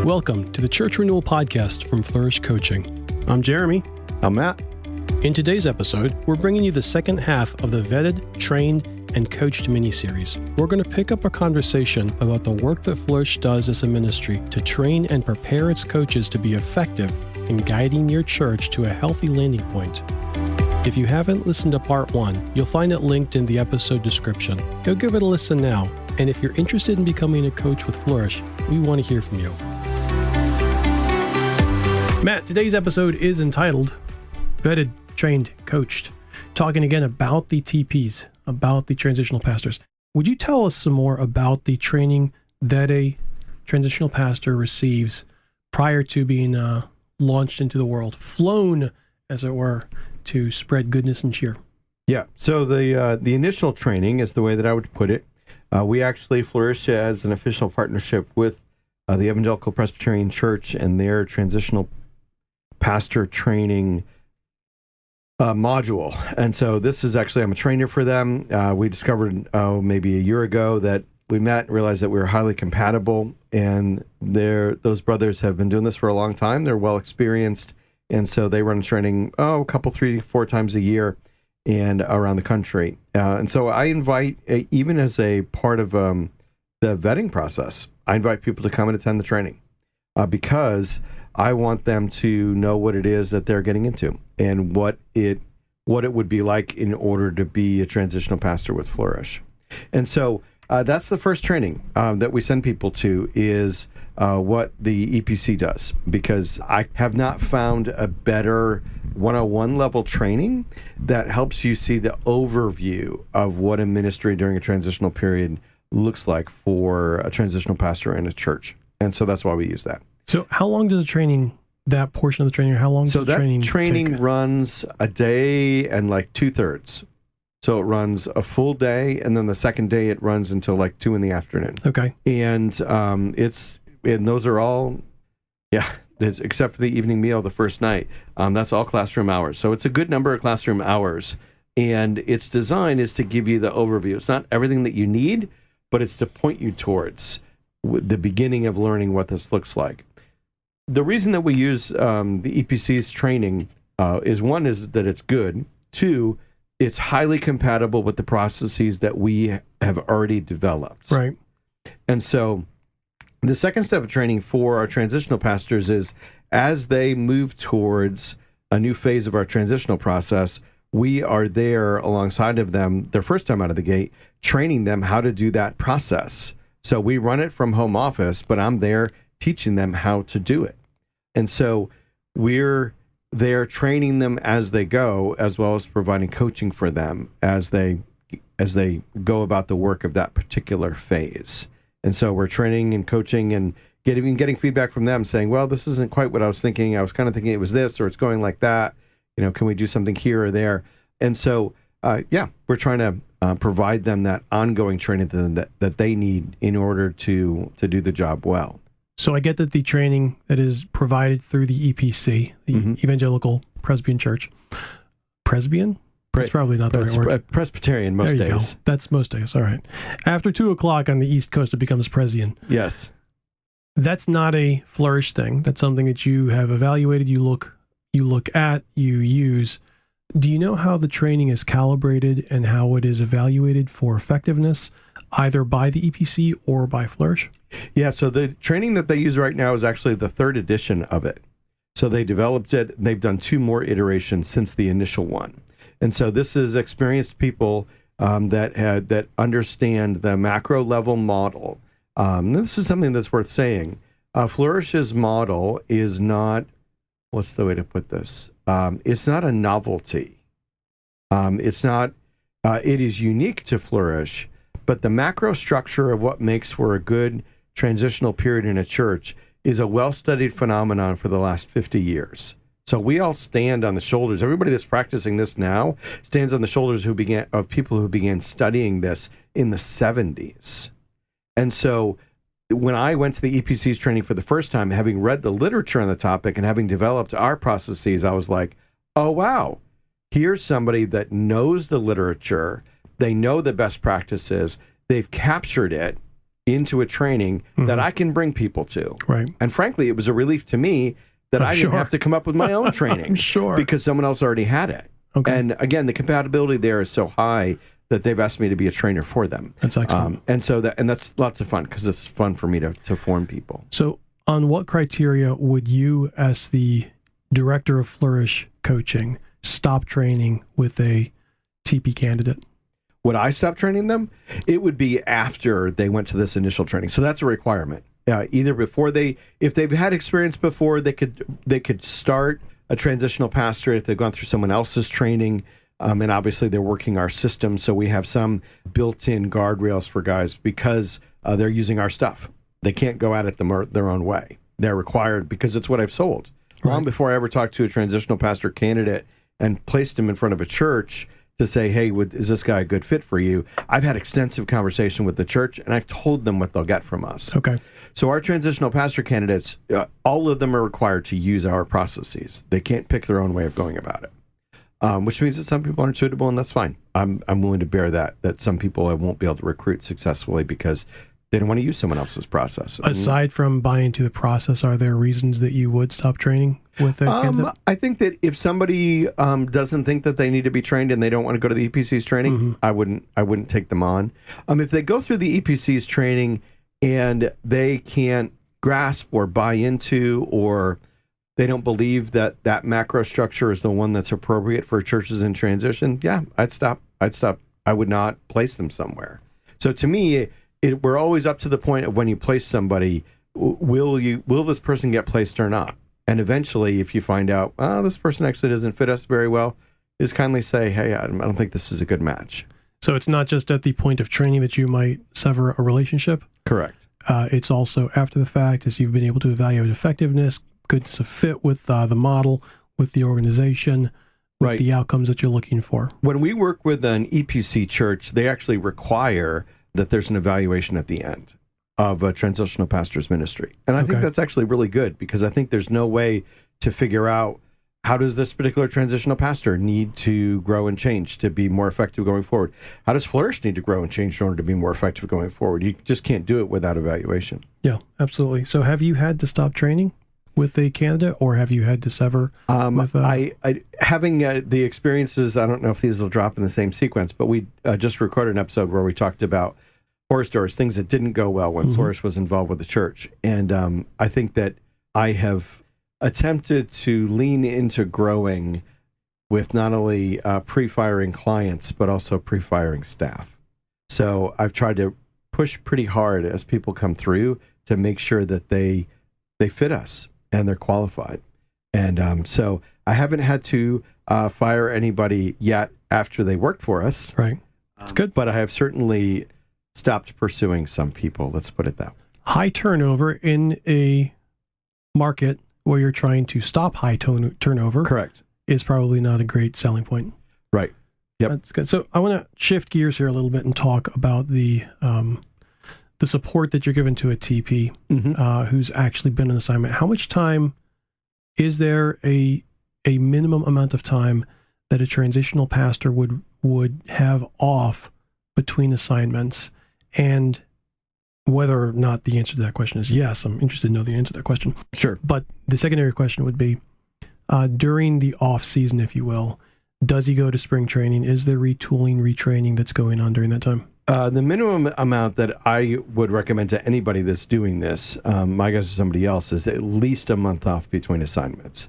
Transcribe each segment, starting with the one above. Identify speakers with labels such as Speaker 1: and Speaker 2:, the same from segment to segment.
Speaker 1: Welcome to the Church Renewal Podcast from Flourish Coaching. I'm Jeremy.
Speaker 2: I'm Matt.
Speaker 1: In today's episode, we're bringing you the second half of the Vetted, Trained, and Coached mini-series. We're going to pick up a conversation about the work that Flourish does as a ministry to train and prepare its coaches to be effective in guiding your church to a healthy landing point. If you haven't listened to part 1, you'll find it linked in the episode description. Go give it a listen now, and if you're interested in becoming a coach with Flourish, we want to hear from you. Matt, today's episode is entitled Vetted, Trained, Coached, talking again about the TPs, about the transitional pastors. Would you tell us some more about the training that a transitional pastor receives prior to being launched into the world, flown, as it were, to spread goodness and cheer?
Speaker 2: Yeah, so the initial training is the way that I would put it. We actually Flourish as an official partnership with the Evangelical Presbyterian Church and their transitional pastor training module. And so this is actually, I'm a trainer for them. We discovered maybe a year ago that we met and realized that we were highly compatible, and those brothers have been doing this for a long time. They're well experienced, and so they run training a couple, 3-4 times a year and around the country. And so I invite, even as a part of the vetting process, I invite people to come and attend the training because I want them to know what it is that they're getting into and what it would be like in order to be a transitional pastor with Flourish. And so that's the first training that we send people to is what the EPC does, because I have not found a better 101 level training that helps you see the overview of what a ministry during a transitional period looks like for a transitional pastor in a church. And so that's why we use that.
Speaker 1: So how long does the training, that portion of the training, how long does the training take?
Speaker 2: So that training runs a day and like 2/3. So it runs a full day, and then the second day it runs until like 2 in the afternoon.
Speaker 1: Okay.
Speaker 2: And those are all, except for the evening meal the first night. That's all classroom hours. So it's a good number of classroom hours. And its design is to give you the overview. It's not everything that you need, but it's to point you towards the beginning of learning what this looks like. The reason that we use the EPC's training is, one, is that it's good. 2, it's highly compatible with the processes that we have already developed.
Speaker 1: Right.
Speaker 2: And so the second step of training for our transitional pastors is, as they move towards a new phase of our transitional process, we are there alongside of them their first time out of the gate, training them how to do that process. So we run it from home office, but I'm there teaching them how to do it. And so we're there training them as they go, as well as providing coaching for them as they go about the work of that particular phase. And so we're training and coaching and getting feedback from them saying, well, this isn't quite what I was thinking. I was kind of thinking it was this, or it's going like that. Can we do something here or there? And so, we're trying to provide them that ongoing training that they need in order to do the job well.
Speaker 1: So I get that the training that is provided through the EPC, the Evangelical Presbyterian Church, Presbyterian? That's probably not the right word.
Speaker 2: Presbyterian most
Speaker 1: there you
Speaker 2: days.
Speaker 1: Go. That's most days. All right. After 2:00 on the East Coast, it becomes Presbyterian.
Speaker 2: Yes.
Speaker 1: That's not a Flourish thing. That's something that you have evaluated, you look at, you use. Do you know how the training is calibrated and how it is evaluated for effectiveness, either by the EPC or by Flourish?
Speaker 2: Yeah, so the training that they use right now is actually the 3rd edition of it. So they developed it. They've done 2 more iterations since the initial one. And so this is experienced people that understand the macro level model. This is something that's worth saying. Flourish's model is not, what's the way to put this? It's not a novelty. It is unique to Flourish, but the macro structure of what makes for a good transitional period in a church is a well-studied phenomenon for the last 50 years. So we all stand on the shoulders. Everybody that's practicing this now stands on the shoulders of people who began studying this in the 70s. And so when I went to the EPC's training for the first time, having read the literature on the topic and having developed our processes, I was like, oh, wow, here's somebody that knows the literature. They know the best practices. They've captured it. into a training that I can bring people to.
Speaker 1: Right.
Speaker 2: And frankly, it was a relief to me that I didn't have to come up with my own training.
Speaker 1: Sure.
Speaker 2: Because someone else already had it.
Speaker 1: Okay.
Speaker 2: And again, the compatibility there is so high that they've asked me to be a trainer for them.
Speaker 1: That's excellent.
Speaker 2: And that's lots of fun because it's fun for me to form people.
Speaker 1: So on what criteria would you, as the director of Flourish Coaching, stop training with a TP candidate?
Speaker 2: Would I stop training them? It would be after they went to this initial training. So that's a requirement. Either before if they've had experience before, they could start a transitional pastorate if they've gone through someone else's training. And obviously they're working our system, so we have some built-in guardrails for guys because they're using our stuff. They can't go at it their own way. They're required because it's what I've sold.
Speaker 1: Right.
Speaker 2: Long before I ever talked to a transitional pastor candidate and placed him in front of a church to say, hey, is this guy a good fit for you? I've had extensive conversation with the church, and I've told them what they'll get from us.
Speaker 1: Okay.
Speaker 2: So our transitional pastor candidates, all of them are required to use our processes. They can't pick their own way of going about it. Which means that some people aren't suitable, and that's fine. I'm willing to bear that some people I won't be able to recruit successfully because they don't want to use someone else's process.
Speaker 1: Aside from buying into the process, are there reasons that you would stop training with a candidate?
Speaker 2: I think that if somebody doesn't think that they need to be trained and they don't want to go to the EPC's training, I wouldn't take them on. If they go through the EPC's training and they can't grasp or buy into, or they don't believe that macro structure is the one that's appropriate for churches in transition, I'd stop. I would not place them somewhere. So to me, we're always up to the point of when you place somebody, will this person get placed or not? And eventually, if you find out, this person actually doesn't fit us very well, just kindly say, hey, I don't think this is a good match.
Speaker 1: So it's not just at the point of training that you might sever a relationship?
Speaker 2: Correct.
Speaker 1: It's also after the fact, as you've been able to evaluate effectiveness, goodness of fit with the model, with the organization, with the outcomes that you're looking for.
Speaker 2: When we work with an EPC church, they actually require that there's an evaluation at the end of a transitional pastor's ministry. And I think that's actually really good because I think there's no way to figure out how does this particular transitional pastor need to grow and change to be more effective going forward? How does Flourish need to grow and change in order to be more effective going forward? You just can't do it without evaluation.
Speaker 1: Yeah, absolutely. So have you had to stop training with a candidate, or have you had to sever?
Speaker 2: Having the experiences, I don't know if these will drop in the same sequence, but we just recorded an episode where we talked about horror stories, things that didn't go well when Flourish was involved with the church. And I think that I have attempted to lean into growing with not only pre-firing clients, but also pre-firing staff. So I've tried to push pretty hard as people come through to make sure that they fit us and they're qualified. And so I haven't had to fire anybody yet after they worked for us.
Speaker 1: Right. That's good.
Speaker 2: But I have certainly stopped pursuing some people. Let's put it that way.
Speaker 1: High turnover in a market where you're trying to stop high turnover.
Speaker 2: Correct.
Speaker 1: Is probably not a great selling point.
Speaker 2: Right. Yep.
Speaker 1: That's good. So I want to shift gears here a little bit and talk about the support that you're given to a TP who's actually been on assignment. How much time is there a minimum amount of time that a transitional pastor would have off between assignments? And whether or not the answer to that question is yes, I'm interested to know the answer to that question.
Speaker 2: Sure.
Speaker 1: But the secondary question would be, during the off season, if you will, does he go to spring training? Is there retooling, retraining that's going on during that time?
Speaker 2: The minimum amount that I would recommend to anybody that's doing this, my guess or somebody else, is at least a month off between assignments.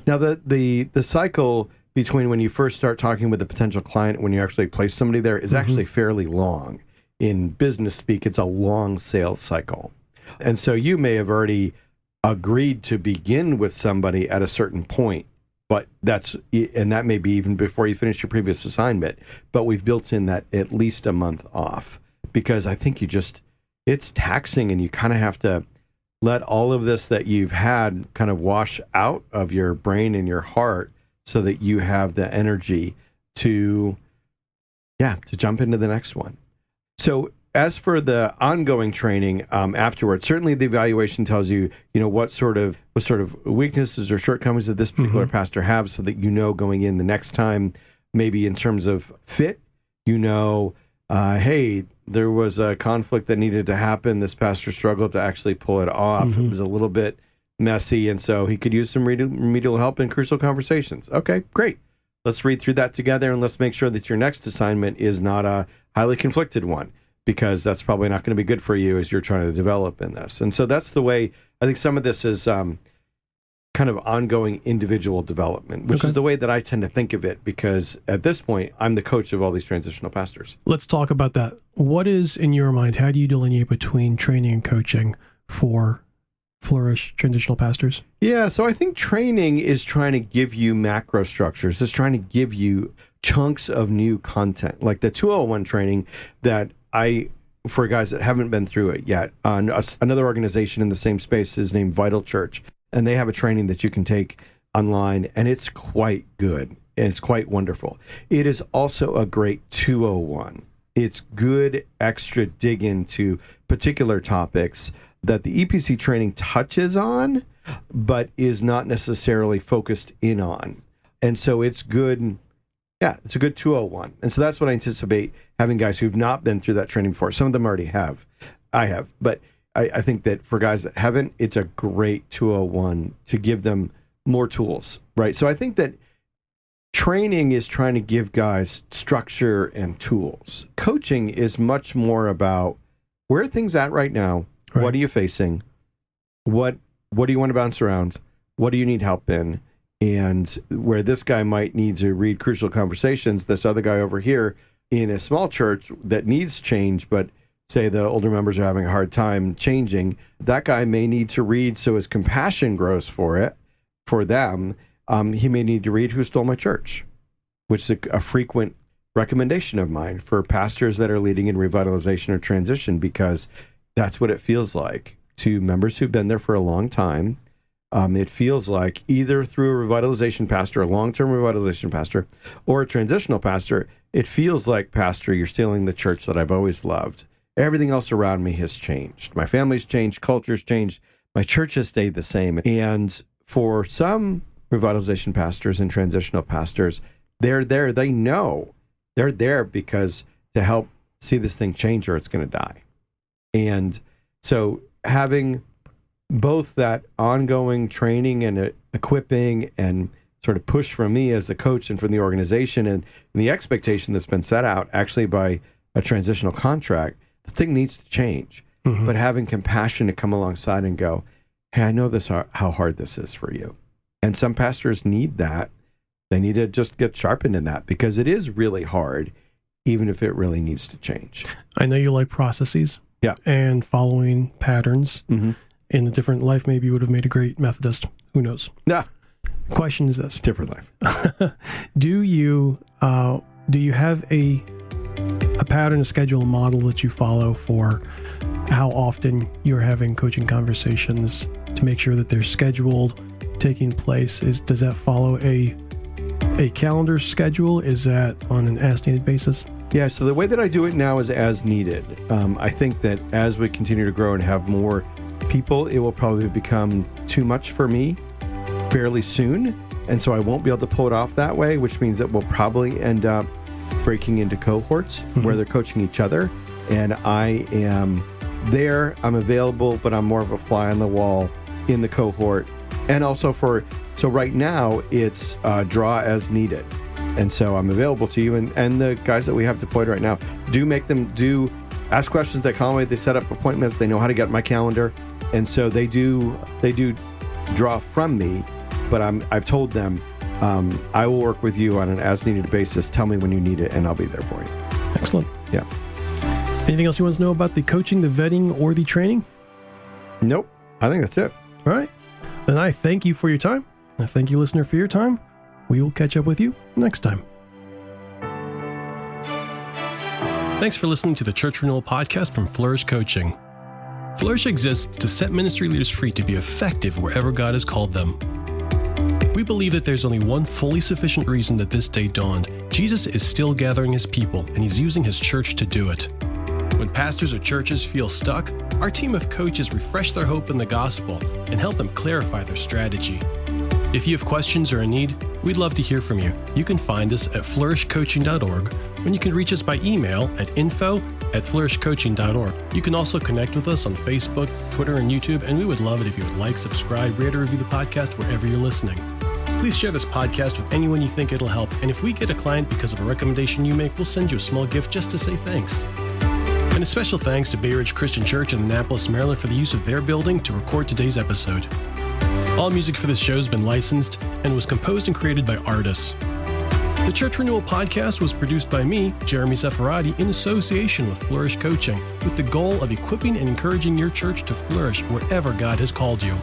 Speaker 2: Now, the cycle between when you first start talking with a potential client and when you actually place somebody there is actually fairly long. In business speak, it's a long sales cycle. And so you may have already agreed to begin with somebody at a certain point, but that may be even before you finish your previous assignment, but we've built in that at least a month off because I think it's taxing and you kind of have to let all of this that you've had kind of wash out of your brain and your heart so that you have the energy to jump into the next one. So as for the ongoing training afterwards, certainly the evaluation tells you, what sort of weaknesses or shortcomings that this particular pastor have, so that going in the next time, maybe in terms of fit, hey, there was a conflict that needed to happen. This pastor struggled to actually pull it off. It was a little bit messy, and so he could use some remedial help in crucial conversations. Okay, great. Let's read through that together, and let's make sure that your next assignment is not a highly conflicted one, because that's probably not going to be good for you as you're trying to develop in this. And so that's the way, I think some of this is kind of ongoing individual development, which is the way that I tend to think of it, because at this point, I'm the coach of all these transitional pastors.
Speaker 1: Let's talk about that. What is, in your mind, how do you delineate between training and coaching for Flourish transitional pastors?
Speaker 2: Yeah, so I think training is trying to give you macro structures. It's trying to give you chunks of new content, like the 201 training that for guys that haven't been through it yet, another organization in the same space is named Vital Church. And they have a training that you can take online, and it's quite good, and it's quite wonderful. It is also a great 201. It's good extra dig into particular topics that the EPC training touches on, but is not necessarily focused in on. And so it's good. Yeah, it's a good 201. And so that's what I anticipate having guys who've not been through that training before. Some of them already have. I have. But I think that for guys that haven't, it's a great 201 to give them more tools, right? So I think that training is trying to give guys structure and tools. Coaching is much more about where are things at right now? Right. What are you facing? What do you want to bounce around? What do you need help in? And where this guy might need to read crucial conversations, this other guy over here in a small church that needs change, but say the older members are having a hard time changing, that guy may need to read so his compassion grows for them. He may need to read Who Stole My Church, which is a frequent recommendation of mine for pastors that are leading in revitalization or transition, because that's what it feels like to members who've been there for a long time. It feels like either through a revitalization pastor, a long-term revitalization pastor, or a transitional pastor, it feels like, Pastor, you're stealing the church that I've always loved. Everything else around me has changed. My family's changed, culture's changed, my church has stayed the same. And for some revitalization pastors and transitional pastors, they're there. They know they're there because to help see this thing change or it's going to die. And so having both that ongoing training and equipping and sort of push from me as a coach and from the organization and the expectation that's been set out actually by a transitional contract, the thing needs to change. Mm-hmm. But having compassion to come alongside and go, hey, I know how hard this is for you. And some pastors need that. They need to just get sharpened in that, because it is really hard, even if it really needs to change.
Speaker 1: I know you like processes.
Speaker 2: Yeah.
Speaker 1: And following patterns. Mm-hmm. In a different life, maybe you would have made a great Methodist. Who knows?
Speaker 2: Yeah.
Speaker 1: Question is this.
Speaker 2: Different life.
Speaker 1: Do you have a pattern, a schedule, a model that you follow for how often you're having coaching conversations to make sure that they're scheduled, taking place? Does that follow a calendar schedule? Is that on an as-needed basis?
Speaker 2: Yeah, so the way that I do it now is as needed. I think that as we continue to grow and have more people, it will probably become too much for me fairly soon. And so I won't be able to pull it off that way, which means that we'll probably end up breaking into cohorts where they're coaching each other. And I am there, I'm available, but I'm more of a fly on the wall in the cohort. And also so right now it's draw as needed. And so I'm available to you. And the guys that we have deployed right now, do ask questions. They call me, they set up appointments, they know how to get my calendar. And so they do draw from me, but I've told them, I will work with you on an as-needed basis. Tell me when you need it, and I'll be there for you.
Speaker 1: Excellent.
Speaker 2: Yeah.
Speaker 1: Anything else you want to know about the coaching, the vetting, or the training?
Speaker 2: Nope. I think that's it.
Speaker 1: All right. Then I thank you for your time. I thank you, listener, for your time. We will catch up with you next time. Thanks for listening to the Church Renewal Podcast from Flourish Coaching. Flourish exists to set ministry leaders free to be effective wherever God has called them. We believe that there's only one fully sufficient reason that this day dawned. Jesus is still gathering his people, and he's using his church to do it. When pastors or churches feel stuck, our team of coaches refresh their hope in the gospel and help them clarify their strategy. If you have questions or a need, We'd love to hear from you. You can find us at flourishcoaching.org, and you can reach us by email at info@flourishcoaching.org. You can also connect with us on Facebook, Twitter, and YouTube, and we would love it if you would like, subscribe, rate, or review the podcast wherever you're listening. Please share this podcast with anyone you think it'll help, and if we get a client because of a recommendation you make, we'll send you a small gift just to say thanks. And a special thanks to Bay Ridge Christian Church in Annapolis, Maryland for the use of their building to record today's episode. All music for this show has been licensed and was composed and created by artists. The Church Renewal Podcast was produced by me, Jeremy Zaffarati, in association with Flourish Coaching, with the goal of equipping and encouraging your church to flourish wherever God has called you.